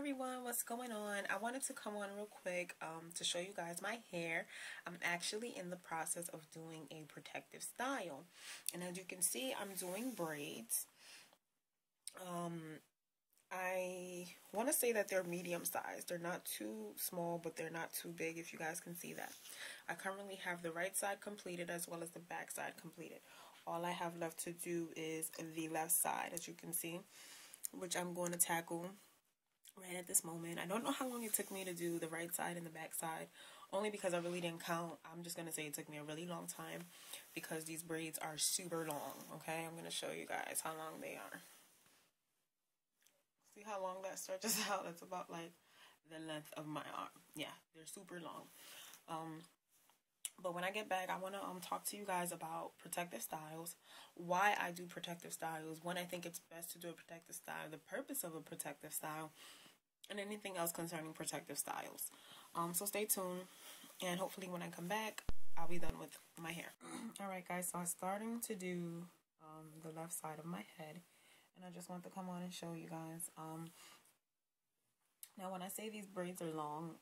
everyone, what's going on? I wanted to come on real quick to show you guys my hair. I'm actually in the process of doing a protective style, and as you can see, I'm doing braids. I want to say that they're medium sized. They're not too small, but they're not too big, if you guys can see that. I currently have the right side completed as well as the back side completed. All I have left to do is the left side, as you can see, which I'm going to tackle right at this moment. I don't know how long it took me to do the right side and the back side, only because I really didn't count. I'm just going to say it took me a really long time because these braids are super long, okay? I'm going to show you guys how long they are. See how long that stretches out? It's about like the length of my arm. Yeah, they're super long. But when I get back, I want to talk to you guys about protective styles, why I do protective styles, when I think it's best to do a protective style, the purpose of a protective style, and anything else concerning protective styles. So stay tuned, and hopefully when I come back, I'll be done with my hair. Alright guys, so I'm starting to do the left side of my head, and I just want to come on and show you guys. Now when I say these braids are long,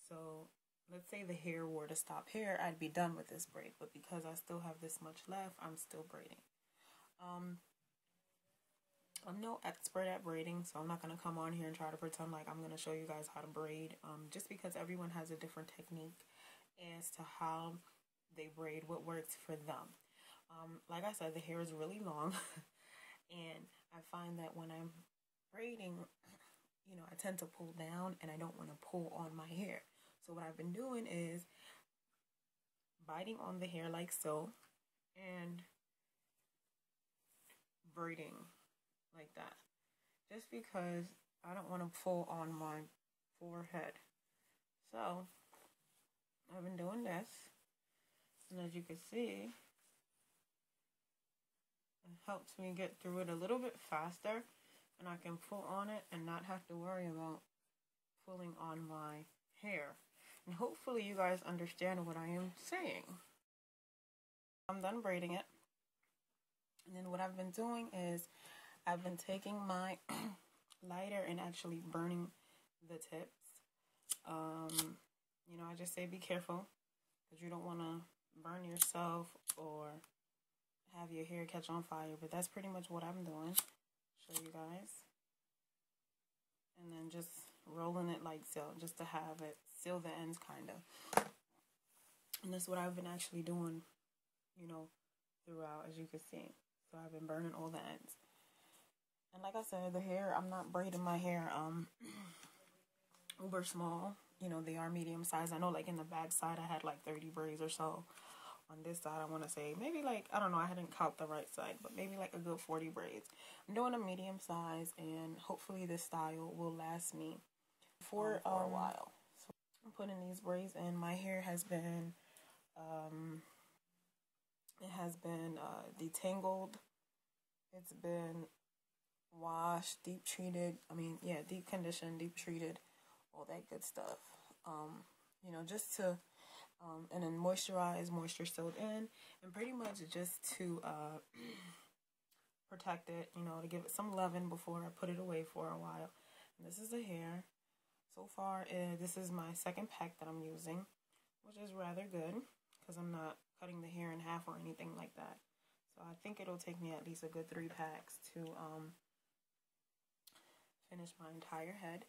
so let's say the hair were to stop here, I'd be done with this braid, but because I still have this much left, I'm still braiding. I'm no expert at braiding, so I'm not going to come on here and try to pretend like I'm going to show you guys how to braid, just because everyone has a different technique as to how they braid, what works for them. Like I said, the hair is really long, and I find that when I'm braiding, you know, I tend to pull down, and I don't want to pull on my hair. So what I've been doing is biting on the hair like so, and braiding like that, just because I don't want to pull on my forehead. So I've been doing this, and as you can see, it helps me get through it a little bit faster, and I can pull on it and not have to worry about pulling on my hair. And hopefully you guys understand what I am saying. I'm done braiding it, and then what I've been doing is I've been taking my lighter and actually burning the tips. You know, I just say be careful, because you don't want to burn yourself or have your hair catch on fire. But that's pretty much what I'm doing. Show you guys. And then just rolling it like so, just to have it seal the ends kind of. And that's what I've been actually doing, you know, throughout, as you can see. So I've been burning all the ends. And like I said, the hair, I'm not braiding my hair uber small. You know, they are medium size. I know, like, in the back side, I had like 30 braids or so. On this side, I want to say maybe like, I don't know, I hadn't count the right side, but maybe like a good 40 braids. I'm doing a medium size, and hopefully this style will last me for a while. So I'm putting these braids in. My hair has been, detangled. It's been washed, deep treated. Deep conditioned, deep treated, all that good stuff. You know, just to, and then moisturize, moisture soaked in, and pretty much just to protect it, you know, to give it some loving before I put it away for a while. And this is the hair. So far, this is my second pack that I'm using, which is rather good, because I'm not cutting the hair in half or anything like that. So I think it'll take me at least a good 3 packs to finish my entire head.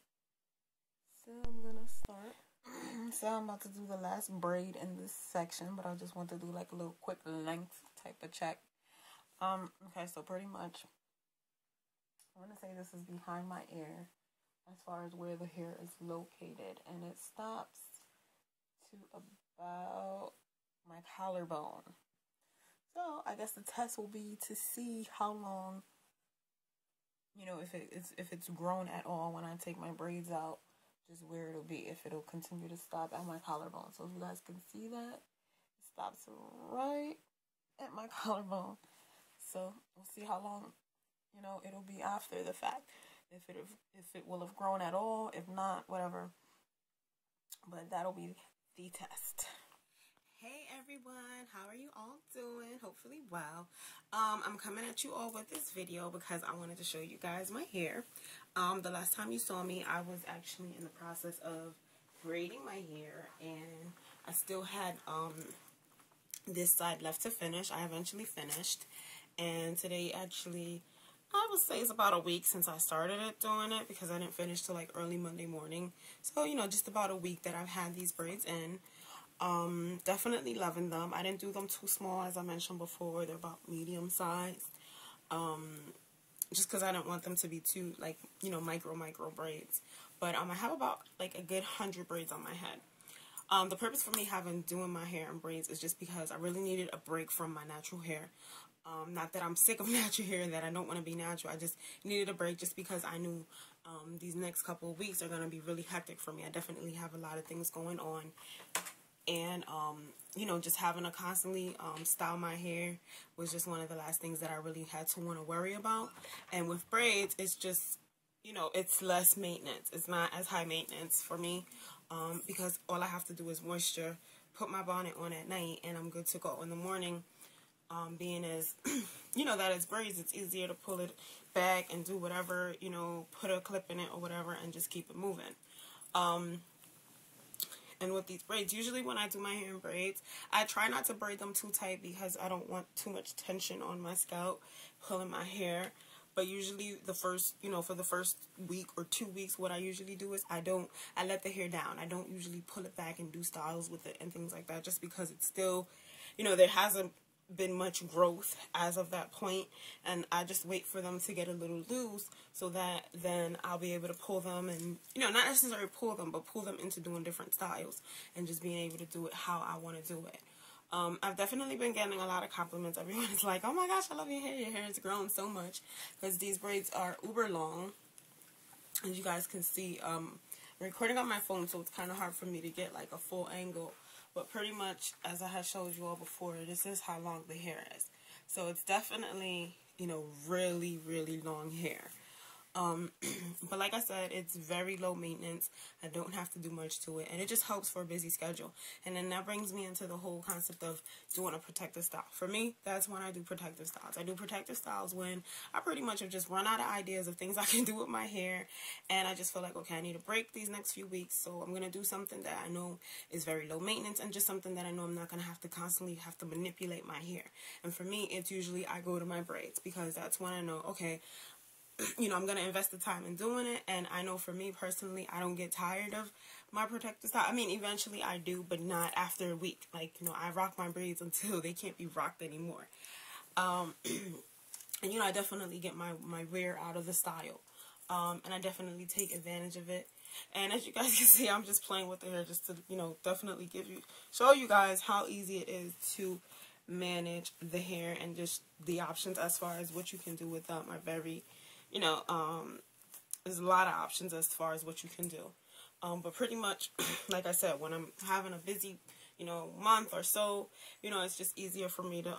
So I'm gonna start. So I'm about to do the last braid in this section, but I just want to do like a little quick length type of check. Okay, so pretty much, I want to say this is behind my ear, as far as where the hair is located, and it stops to about my collarbone. So I guess the test will be to see how long, you know, if it's grown at all when I take my braids out, just where it'll be, if it'll continue to stop at my collarbone. So if you guys can see that, it stops right at my collarbone. So we'll see how long, you know, it'll be after the fact. If it will have grown at all, if not, whatever. But that'll be the test. Hey everyone, how are you all doing? hopefully well. I'm coming at you all with this video because I wanted to show you guys my hair. The last time you saw me, I was actually in the process of braiding my hair, and I still had this side left to finish. I eventually finished, and today actually, I would say it's about a week since I started doing it, because I didn't finish till like early Monday morning. So, you know, just about a week that I've had these braids in. Definitely loving them. I didn't do them too small, as I mentioned before. They're about medium sized. Just because I didn't want them to be too, like, you know, micro braids. But I have about like a good 100 braids on my head. The purpose for me doing my hair in braids is just because I really needed a break from my natural hair. Not that I'm sick of natural hair and that I don't want to be natural. I just needed a break just because I knew these next couple of weeks are going to be really hectic for me. I definitely have a lot of things going on. And, you know, just having to constantly style my hair was just one of the last things that I really had to want to worry about. And with braids, it's just, you know, it's less maintenance. It's not as high maintenance for me because all I have to do is moisture, put my bonnet on at night, and I'm good to go. In the morning, being as, you know, that is braids, it's easier to pull it back and do whatever, you know, put a clip in it or whatever and just keep it moving. And with these braids, usually when I do my hair in braids, I try not to braid them too tight because I don't want too much tension on my scalp pulling my hair. But usually the first, you know, for the first week or 2 weeks, what I usually do is I let the hair down. I don't usually pull it back and do styles with it and things like that, just because it's still, you know, there hasn't been much growth as of that point, and I just wait for them to get a little loose so that then I'll be able to pull them and, you know, not necessarily pull them, but pull them into doing different styles and just being able to do it how I want to do it. I've definitely been getting a lot of compliments. Everyone is like, oh my gosh, I love your hair. Your hair has grown so much, because these braids are uber long. As you guys can see, I'm recording on my phone, so it's kind of hard for me to get like a full angle. But pretty much, as I had showed you all before, this is how long the hair is. So it's definitely, you know, really, really long hair. But like I said, it's very low maintenance. I don't have to do much to it, and it just helps for a busy schedule. And then that brings me into the whole concept of doing a protective style. For me, that's when I do protective styles. I do protective styles when I pretty much have just run out of ideas of things I can do with my hair, and I just feel like, okay, I need a break these next few weeks, so I'm going to do something that I know is very low maintenance and just something that I know I'm not going to have to constantly have to manipulate my hair. And for me, it's usually I go to my braids, because that's when I know, okay, you know, I'm going to invest the time in doing it. And I know for me personally, I don't get tired of my protective style. I mean, eventually I do, but not after a week. Like, you know, I rock my braids until they can't be rocked anymore. And, you know, I definitely get my wear out of the style. And I definitely take advantage of it. And as you guys can see, I'm just playing with the hair just to, you know, definitely show you guys how easy it is to manage the hair, and just the options as far as what you can do with them are very, you know, there's a lot of options as far as what you can do. But pretty much, like I said, when I'm having a busy, you know, month or so, you know, it's just easier for me to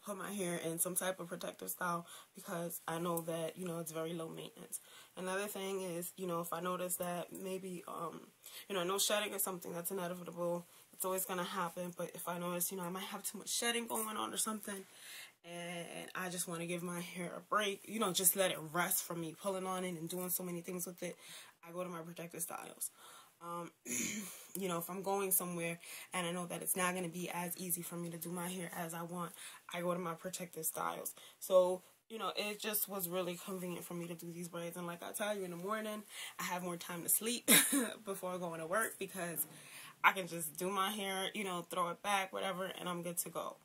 put my hair in some type of protective style, because I know that, you know, it's very low maintenance. Another thing is, you know, if I notice that maybe, you know, no shedding is something that's inevitable. It's always going to happen. But if I notice, you know, I might have too much shedding going on or something, and I just want to give my hair a break, you know, just let it rest from me pulling on it and doing so many things with it, I go to my protective styles. You know, if I'm going somewhere and I know that it's not going to be as easy for me to do my hair as I want, I go to my protective styles. So, you know, it just was really convenient for me to do these braids. And like I tell you, in the morning, I have more time to sleep before going to work, because I can just do my hair, you know, throw it back, whatever, and I'm good to go.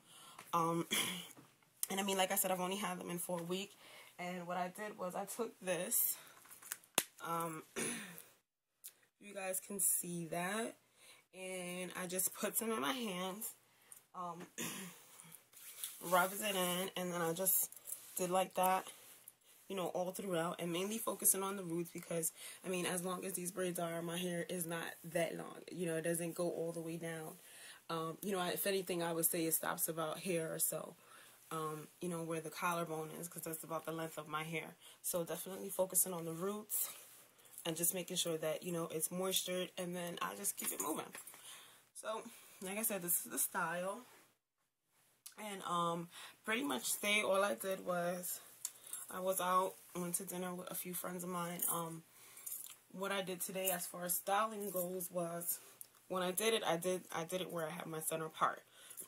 And I mean, like I said, I've only had them in for a week. And what I did was I took this. You guys can see that. And I just put some in my hands. Rubs it in. And then I just did like that, you know, all throughout. And mainly focusing on the roots, because, I mean, as long as these braids are, my hair is not that long. You know, it doesn't go all the way down. You know, if anything, I would say it stops about here or so. You know, where the collarbone is, because that's about the length of my hair. So definitely focusing on the roots and just making sure that, you know, it's moistured, and then I just keep it moving. So, like I said, this is the style. And pretty much today all I did was I was out, went to dinner with a few friends of mine. What I did today as far as styling goes was, when I did it, I did it where I have my center part,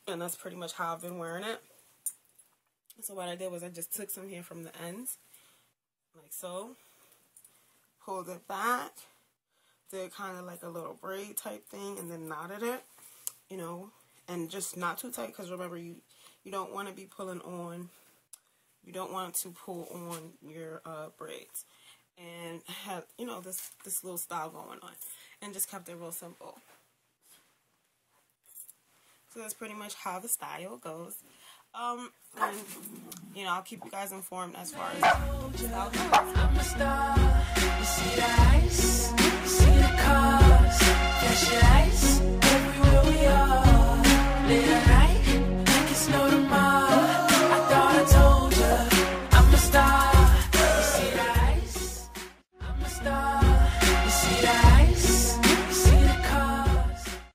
and that's pretty much how I've been wearing it. So what I did was I just took some hair from the ends, like so, pulled it back, did kind of like a little braid type thing, and then knotted it, you know, and just not too tight, because remember, you don't want to be pulling on, you don't want to pull on your braids, and have, you know, this little style going on, and just kept it real simple. So that's pretty much how the style goes. And, you know, I'll keep you guys informed as far as the style goes. I'm a star. You see the ice, you see the cars, flash your lights everywhere we are. Late at night.